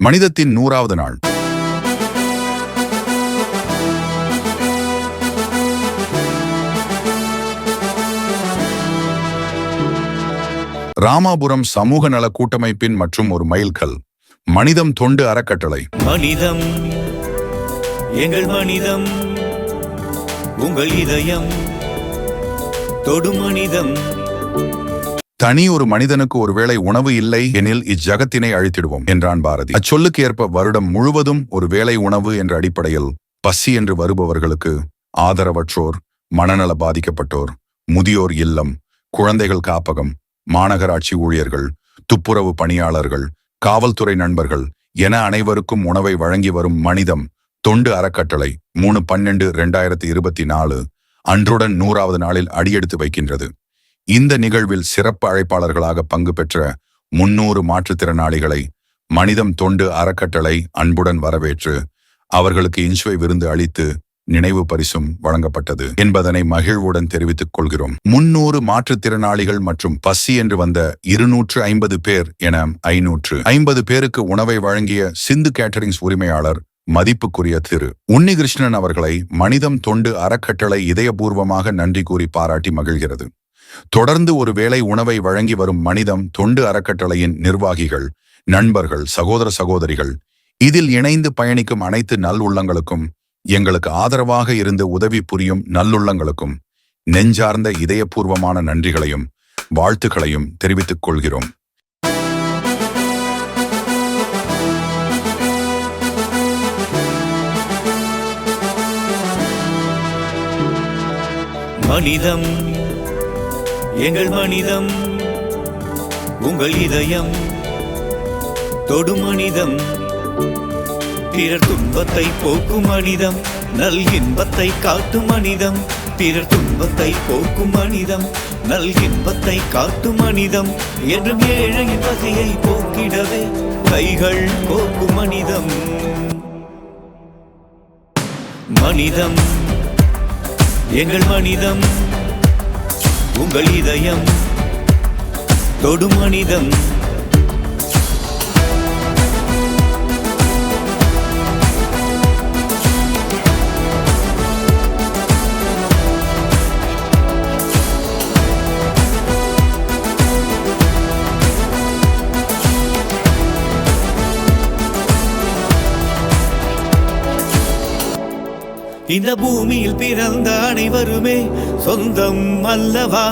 மனிதத்தின் 100வது நாள். ராமாபுரம் சமூக நல கூட்டமைப்பின் மற்றும் ஒரு மைல்கல் மனிதம் தொண்டு அறக்கட்டளை. மனிதம் எங்கள் மனிதம், உங்கள் இதயம் தொடு மனிதம். தனி ஒரு மனிதனுக்கு ஒருவேளை உணவு இல்லை எனில் இச்சகத்தினை அழித்திடுவோம் என்றான் பாரதி. அச்சொல்லுக்கு ஏற்ப வருடம் முழுவதும் ஒரு வேளை உணவு என்ற அடிப்படையில் பசி என்று வருபவர்களுக்கு ஆதரவற்றோர், மனநல பாதிக்கப்பட்டோர், முதியோர் இல்லம், குழந்தைகள் காப்பகம், மாநகராட்சி ஊழியர்கள், துப்புரவு பணியாளர்கள், காவல்துறை நண்பர்கள் என அனைவருக்கும் உணவை வழங்கி வரும் மனிதம் தொண்டு அறக்கட்டளை 3/12/2024 அன்றுடன் 100வது நாளில் அடியெடுத்து வைக்கின்றது. இந்த நிகழ்வில் சிறப்பு அழைப்பாளர்களாக பங்கு பெற்ற 300 மாற்றுத்திறனாளிகளை மனிதம் தொண்டு அறக்கட்டளை அன்புடன் வரவேற்று அவர்களுக்கு இன்சுவை விருந்து அளித்து நினைவு பரிசும் வழங்கப்பட்டது என்பதனை மகிழ்வுடன் தெரிவித்துக் கொள்கிறோம். 300 மாற்றுத்திறனாளிகள் மற்றும் பசி என்று வந்த 250 பேர் என 550 பேருக்கு உணவை வழங்கிய சிந்து கேட்டரிங்ஸ் உரிமையாளர் மதிப்புக்குரிய திரு உன்னிகிருஷ்ணன் அவர்களை மனிதம் தொண்டு அறக்கட்டளை இதயபூர்வமாக நன்றி கூறி பாராட்டி மகிழ்கிறது. தொடர்ந்து ஒரு வேளை உணவை வழங்கி வரும் மனிதம் தொண்டு அறக்கட்டளையின் நிர்வாகிகள், நண்பர்கள், சகோதர சகோதரிகள், இதில் இணைந்து பயணிக்கும் அனைத்து நல்லுள்ளங்களுக்கும், எங்களுக்கு ஆதரவாக இருந்து உதவி புரியும் நல்லுள்ளங்களுக்கும் நெஞ்சார்ந்த இதயபூர்வமான நன்றிகளையும் வாழ்த்துக்களையும் தெரிவித்துக் கொள்கிறோம். மனிதம் எங்கள் மனிதம், உங்கள் இதயம் தொடு மனிதம். பிறர் துன்பத்தை போக்கும் மனிதம், நல் இன்பத்தை காட்டும் மனிதம். பிறர் துன்பத்தை போக்கும் மனிதம், நல் இன்பத்தை காட்டும் மனிதம். என்றும் ஏழையின் பசியை போக்கிடவே கைகள் கோக்கும் மனிதம். மனிதம் எங்கள் மனிதம், உங்கள் இதயம் தொடு மனிதம். இந்த பூமியில் பிறந்த அனைவருமே சொந்தம் அல்லவா?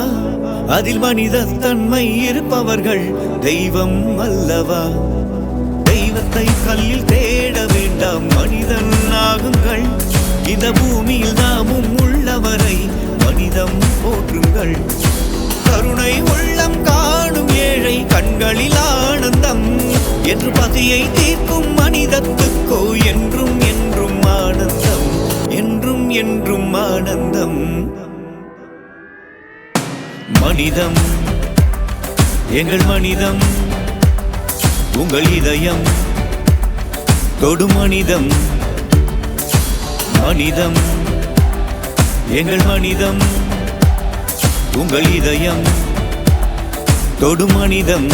அதில் மனித தன்மை இருப்பவர்கள் தெய்வம் அல்லவா? தெய்வத்தை கல்லில் தேட வேண்டாம், மனிதன் ஆகுங்கள். இந்த பூமியில் நாமும் உள்ளவரை மனிதம் போற்றுங்கள். கருணை உள்ளம் காணும் ஏழை கண்களில் ஆனந்தம் என்று பசியை தீர்க்கும் மனிதத்துக்கோ என்றும் என்றும் ஆனந்தம், என்றும் என்றும் ஆனந்தம். மனிதம் எங்கள் மனிதம், உங்கள் இதயம் தொடு மனிதம். மனிதம் எங்கள் மனிதம், உங்கள் இதயம் தொடு மனிதம்.